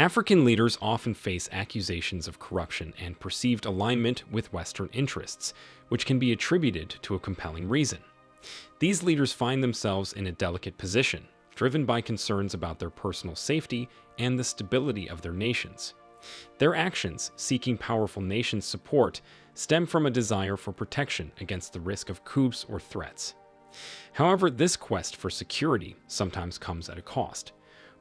African leaders often face accusations of corruption and perceived alignment with Western interests, which can be attributed to a compelling reason. These leaders find themselves in a delicate position, driven by concerns about their personal safety and the stability of their nations. Their actions, seeking powerful nations' support, stem from a desire for protection against the risk of coups or threats. However, this quest for security sometimes comes at a cost.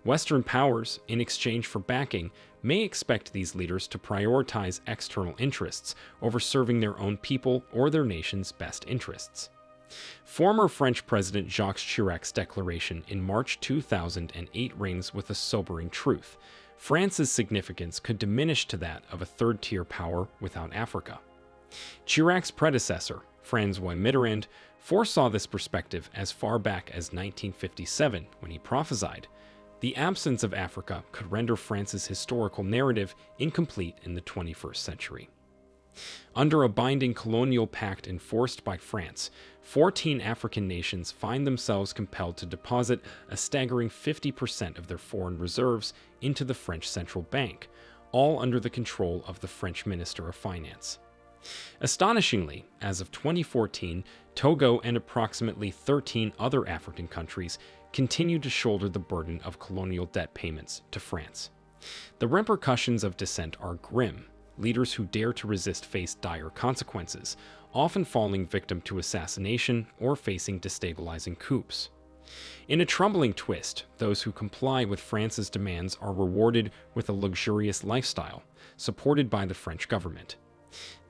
Western powers, in exchange for backing, may expect these leaders to prioritize external interests over serving their own people or their nation's best interests. Former French President Jacques Chirac's declaration in March 2008 rings with a sobering truth: France's significance could diminish to that of a third-tier power without Africa. Chirac's predecessor, François Mitterrand, foresaw this perspective as far back as 1957 when he prophesied, "The absence of Africa could render France's historical narrative incomplete in the 21st century." Under a binding colonial pact enforced by France, 14 African nations find themselves compelled to deposit a staggering 50% of their foreign reserves into the French central bank, all under the control of the French Minister of Finance. Astonishingly, as of 2014, Togo and approximately 13 other African countries continue to shoulder the burden of colonial debt payments to France. The repercussions of dissent are grim. Leaders who dare to resist face dire consequences, often falling victim to assassination or facing destabilizing coups. In a troubling twist, those who comply with France's demands are rewarded with a luxurious lifestyle, supported by the French government.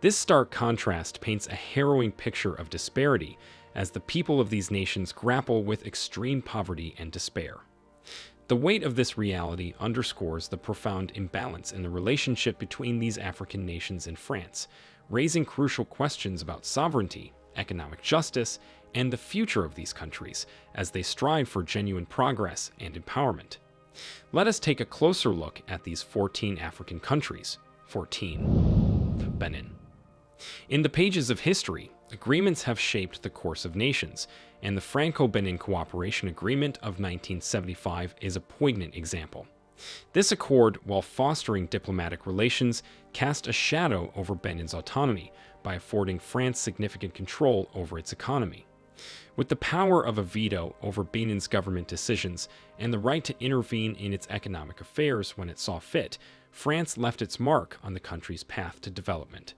This stark contrast paints a harrowing picture of disparity as the people of these nations grapple with extreme poverty and despair. The weight of this reality underscores the profound imbalance in the relationship between these African nations and France, raising crucial questions about sovereignty, economic justice, and the future of these countries as they strive for genuine progress and empowerment. Let us take a closer look at these 14 African countries. 14. Benin. In the pages of history, agreements have shaped the course of nations, and the Franco-Benin Cooperation Agreement of 1975 is a poignant example. This accord, while fostering diplomatic relations, cast a shadow over Benin's autonomy by affording France significant control over its economy. With the power of a veto over Benin's government decisions and the right to intervene in its economic affairs when it saw fit, France left its mark on the country's path to development.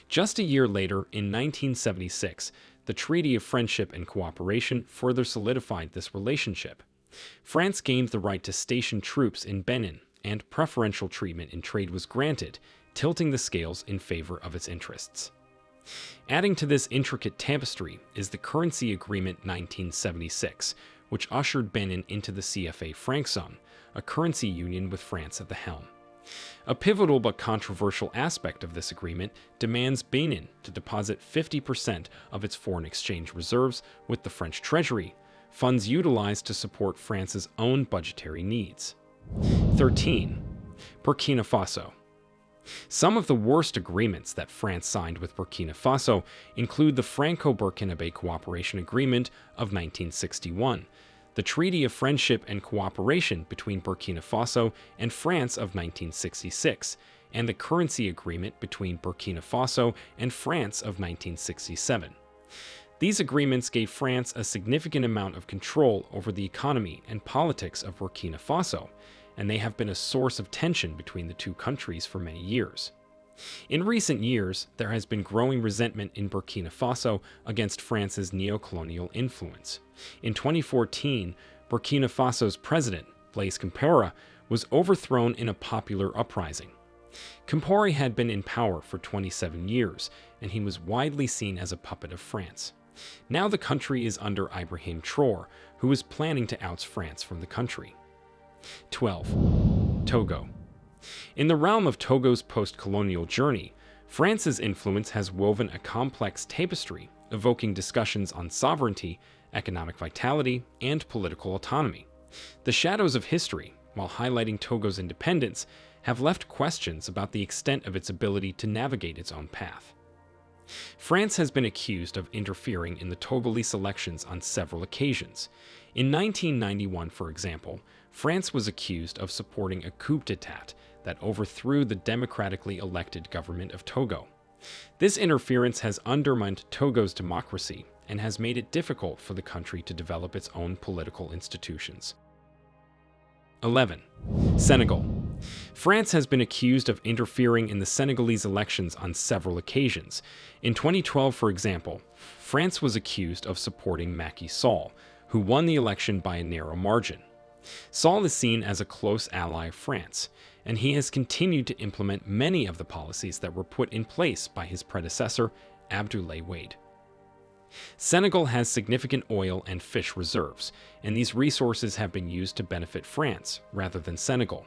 Just a year later, in 1976, the Treaty of Friendship and Cooperation further solidified this relationship. France gained the right to station troops in Benin, and preferential treatment in trade was granted, tilting the scales in favor of its interests. Adding to this intricate tapestry is the Currency Agreement 1976, which ushered Benin into the CFA franc zone, a currency union with France at the helm. A pivotal but controversial aspect of this agreement demands Benin to deposit 50% of its foreign exchange reserves with the French Treasury, funds utilized to support France's own budgetary needs. 13. Burkina Faso. Some of the worst agreements that France signed with Burkina Faso include the Franco-Burkinabe Cooperation Agreement of 1961, the Treaty of Friendship and Cooperation between Burkina Faso and France of 1966, and the Currency Agreement between Burkina Faso and France of 1967. These agreements gave France a significant amount of control over the economy and politics of Burkina Faso, and they have been a source of tension between the two countries for many years. In recent years, there has been growing resentment in Burkina Faso against France's neo-colonial influence. In 2014, Burkina Faso's president, Blaise Compaoré, was overthrown in a popular uprising. Compaoré had been in power for 27 years, and he was widely seen as a puppet of France. Now the country is under Ibrahim Traoré, who is planning to oust France from the country. 12. Togo. In the realm of Togo's post-colonial journey, France's influence has woven a complex tapestry, evoking discussions on sovereignty, economic vitality, and political autonomy. The shadows of history, while highlighting Togo's independence, have left questions about the extent of its ability to navigate its own path. France has been accused of interfering in the Togolese elections on several occasions. In 1991, for example, France was accused of supporting a coup d'état that overthrew the democratically elected government of Togo. This interference has undermined Togo's democracy and has made it difficult for the country to develop its own political institutions. 11. Senegal. France has been accused of interfering in the Senegalese elections on several occasions. In 2012, for example, France was accused of supporting Macky Sall, who won the election by a narrow margin. Sall is seen as a close ally of France, and he has continued to implement many of the policies that were put in place by his predecessor, Abdoulaye Wade. Senegal has significant oil and fish reserves, and these resources have been used to benefit France rather than Senegal.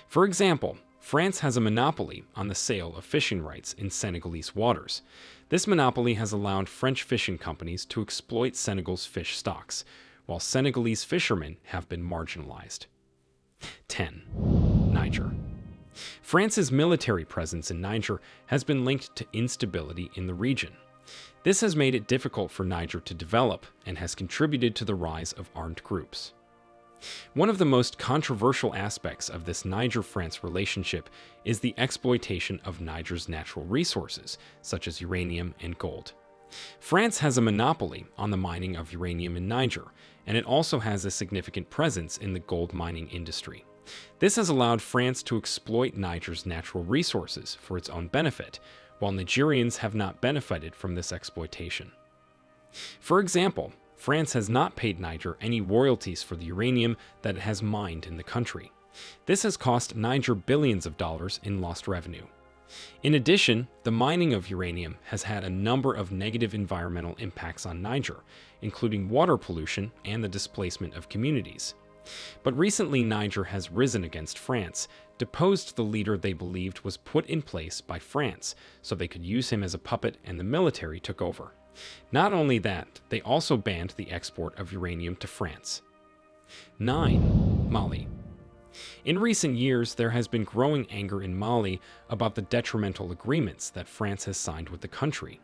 For example, France has a monopoly on the sale of fishing rights in Senegalese waters. This monopoly has allowed French fishing companies to exploit Senegal's fish stocks, while Senegalese fishermen have been marginalized. 10. Niger. France's military presence in Niger has been linked to instability in the region. This has made it difficult for Niger to develop and has contributed to the rise of armed groups. One of the most controversial aspects of this Niger-France relationship is the exploitation of Niger's natural resources, such as uranium and gold. France has a monopoly on the mining of uranium in Niger, and it also has a significant presence in the gold mining industry. This has allowed France to exploit Niger's natural resources for its own benefit, while Nigerians have not benefited from this exploitation. For example, France has not paid Niger any royalties for the uranium that it has mined in the country. This has cost Niger billions of dollars in lost revenue. In addition, the mining of uranium has had a number of negative environmental impacts on Niger, including water pollution and the displacement of communities. But recently Niger has risen against France, deposed the leader they believed was put in place by France so they could use him as a puppet, and the military took over. Not only that, they also banned the export of uranium to France. 9. Mali. In recent years, there has been growing anger in Mali about the detrimental agreements that France has signed with the country.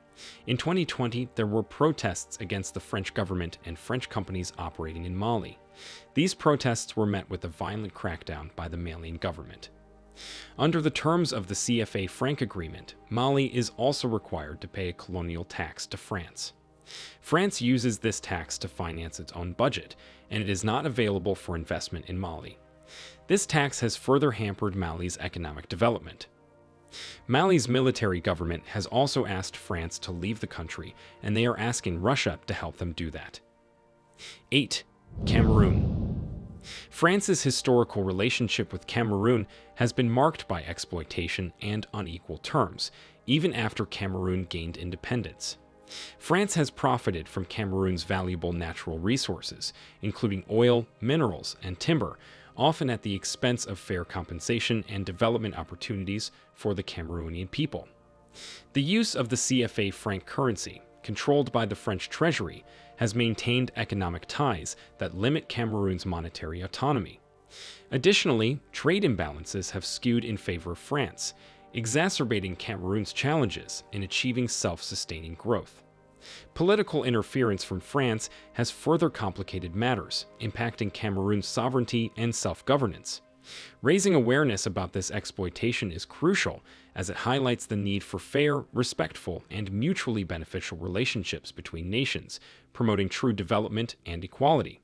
In 2020, there were protests against the French government and French companies operating in Mali. These protests were met with a violent crackdown by the Malian government. Under the terms of the CFA-Franc agreement, Mali is also required to pay a colonial tax to France. France uses this tax to finance its own budget, and it is not available for investment in Mali. This tax has further hampered Mali's economic development. Mali's military government has also asked France to leave the country, and they are asking Russia to help them do that. 8. Cameroon. France's historical relationship with Cameroon has been marked by exploitation and unequal terms, even after Cameroon gained independence. France has profited from Cameroon's valuable natural resources, including oil, minerals, and timber, often at the expense of fair compensation and development opportunities for the Cameroonian people. The use of the CFA-Franc currency, controlled by the French Treasury, has maintained economic ties that limit Cameroon's monetary autonomy. Additionally, trade imbalances have skewed in favor of France, exacerbating Cameroon's challenges in achieving self-sustaining growth. Political interference from France has further complicated matters, impacting Cameroon's sovereignty and self-governance. Raising awareness about this exploitation is crucial, as it highlights the need for fair, respectful, and mutually beneficial relationships between nations, promoting true development and equality.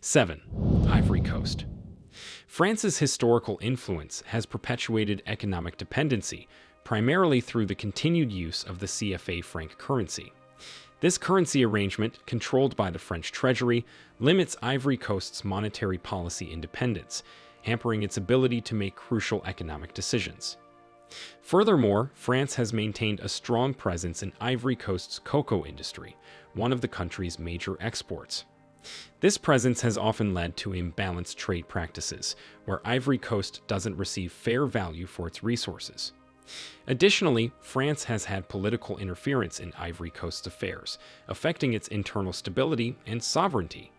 7. Ivory Coast. France's historical influence has perpetuated economic dependency, primarily through the continued use of the CFA-Franc currency. This currency arrangement, controlled by the French Treasury, limits Ivory Coast's monetary policy independence, hampering its ability to make crucial economic decisions. Furthermore, France has maintained a strong presence in Ivory Coast's cocoa industry, one of the country's major exports. This presence has often led to imbalanced trade practices, where Ivory Coast doesn't receive fair value for its resources. Additionally, France has had political interference in Ivory Coast's affairs, affecting its internal stability and sovereignty.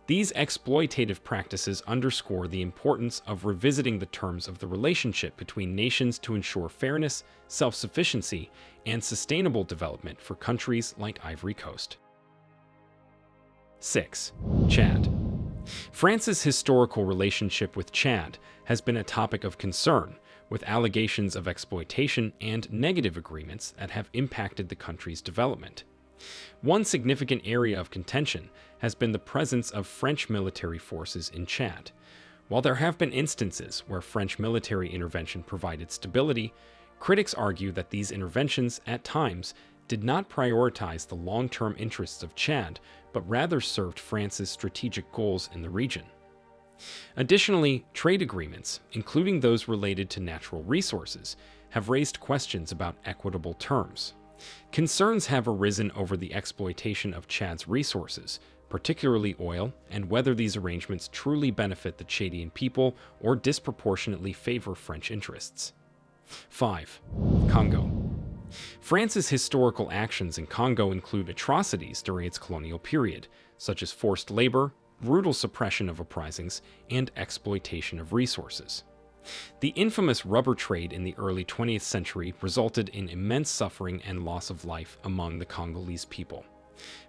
These exploitative practices underscore the importance of revisiting the terms of the relationship between nations to ensure fairness, self-sufficiency, and sustainable development for countries like Ivory Coast. 6. Chad. France's historical relationship with Chad has been a topic of concern, with allegations of exploitation and negative agreements that have impacted the country's development. One significant area of contention has been the presence of French military forces in Chad. While there have been instances where French military intervention provided stability, critics argue that these interventions, at times, did not prioritize the long-term interests of Chad, but rather served France's strategic goals in the region. Additionally, trade agreements, including those related to natural resources, have raised questions about equitable terms. Concerns have arisen over the exploitation of Chad's resources, particularly oil, and whether these arrangements truly benefit the Chadian people or disproportionately favor French interests. 5. Congo. France's historical actions in Congo include atrocities during its colonial period, such as forced labor, brutal suppression of uprisings, and exploitation of resources. The infamous rubber trade in the early 20th century resulted in immense suffering and loss of life among the Congolese people.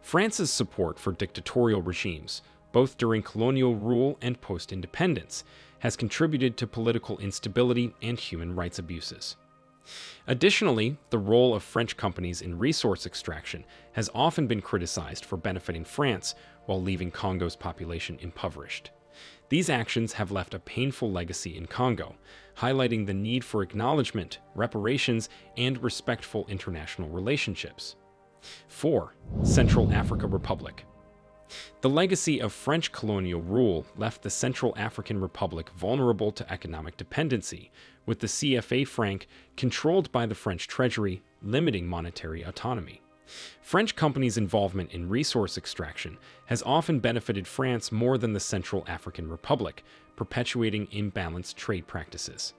France's support for dictatorial regimes, both during colonial rule and post-independence, has contributed to political instability and human rights abuses. Additionally, the role of French companies in resource extraction has often been criticized for benefiting France while leaving Congo's population impoverished. These actions have left a painful legacy in Congo, highlighting the need for acknowledgement, reparations, and respectful international relationships. 4. Central Africa Republic. The legacy of French colonial rule left the Central African Republic vulnerable to economic dependency, with the CFA franc controlled by the French treasury, limiting monetary autonomy. French companies' involvement in resource extraction has often benefited France more than the Central African Republic, perpetuating imbalanced trade practices.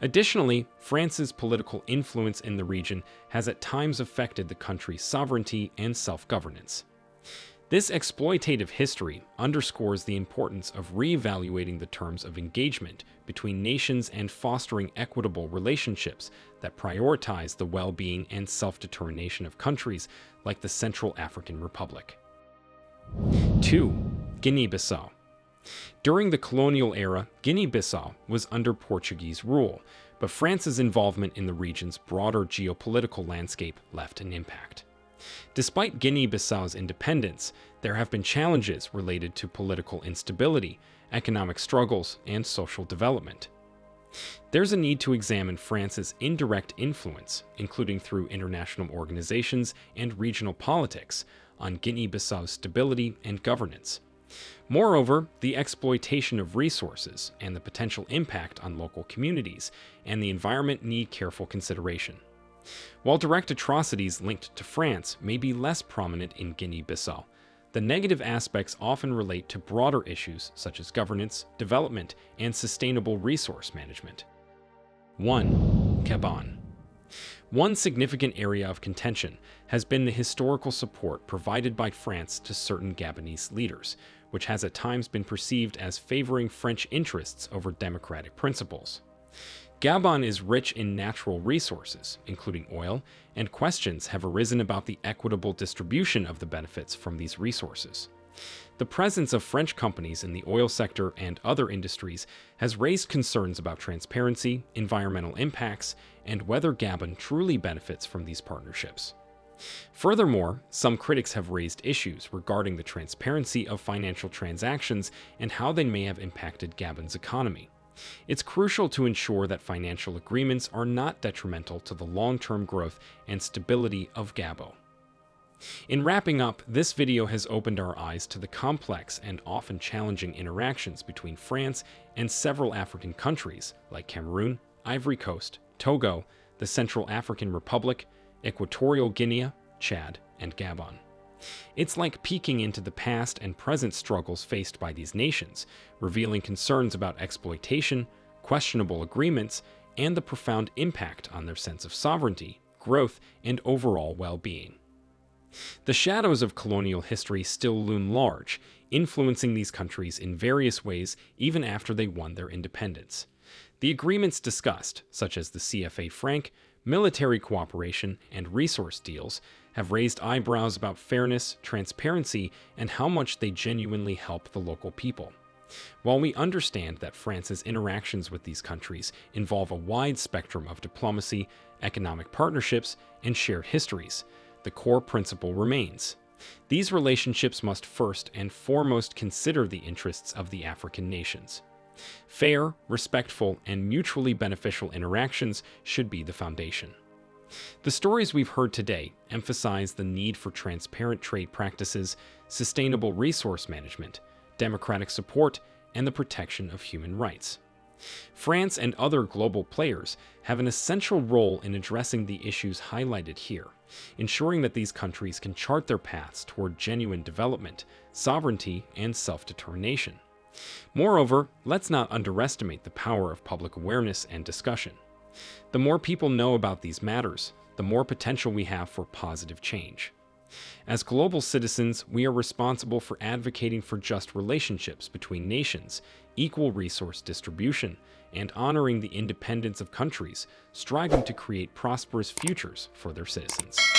Additionally, France's political influence in the region has at times affected the country's sovereignty and self-governance. This exploitative history underscores the importance of reevaluating the terms of engagement between nations and fostering equitable relationships that prioritize the well-being and self-determination of countries like the Central African Republic. 2. Guinea-Bissau. During the colonial era, Guinea-Bissau was under Portuguese rule, but France's involvement in the region's broader geopolitical landscape left an impact. Despite Guinea-Bissau's independence, there have been challenges related to political instability, economic struggles, and social development. There's a need to examine France's indirect influence, including through international organizations and regional politics, on Guinea-Bissau's stability and governance. Moreover, the exploitation of resources and the potential impact on local communities and the environment need careful consideration. While direct atrocities linked to France may be less prominent in Guinea-Bissau, the negative aspects often relate to broader issues such as governance, development, and sustainable resource management. 1. Gabon. One significant area of contention has been the historical support provided by France to certain Gabonese leaders, which has at times been perceived as favoring French interests over democratic principles. Gabon is rich in natural resources, including oil, and questions have arisen about the equitable distribution of the benefits from these resources. The presence of French companies in the oil sector and other industries has raised concerns about transparency, environmental impacts, and whether Gabon truly benefits from these partnerships. Furthermore, some critics have raised issues regarding the transparency of financial transactions and how they may have impacted Gabon's economy. It's crucial to ensure that financial agreements are not detrimental to the long-term growth and stability of Gabon. In wrapping up, this video has opened our eyes to the complex and often challenging interactions between France and several African countries like Cameroon, Ivory Coast, Togo, the Central African Republic, Equatorial Guinea, Chad, and Gabon. It's like peeking into the past and present struggles faced by these nations, revealing concerns about exploitation, questionable agreements, and the profound impact on their sense of sovereignty, growth, and overall well-being. The shadows of colonial history still loom large, influencing these countries in various ways even after they won their independence. The agreements discussed, such as the CFA franc, Military cooperation and resource deals have raised eyebrows about fairness, transparency, and how much they genuinely help the local people. While we understand that France's interactions with these countries involve a wide spectrum of diplomacy, economic partnerships, and shared histories, the core principle remains. These relationships must first and foremost consider the interests of the African nations. Fair, respectful, and mutually beneficial interactions should be the foundation. The stories we've heard today emphasize the need for transparent trade practices, sustainable resource management, democratic support, and the protection of human rights. France and other global players have an essential role in addressing the issues highlighted here, ensuring that these countries can chart their paths toward genuine development, sovereignty, and self-determination. Moreover, let's not underestimate the power of public awareness and discussion. The more people know about these matters, the more potential we have for positive change. As global citizens, we are responsible for advocating for just relationships between nations, equal resource distribution, and honoring the independence of countries, striving to create prosperous futures for their citizens.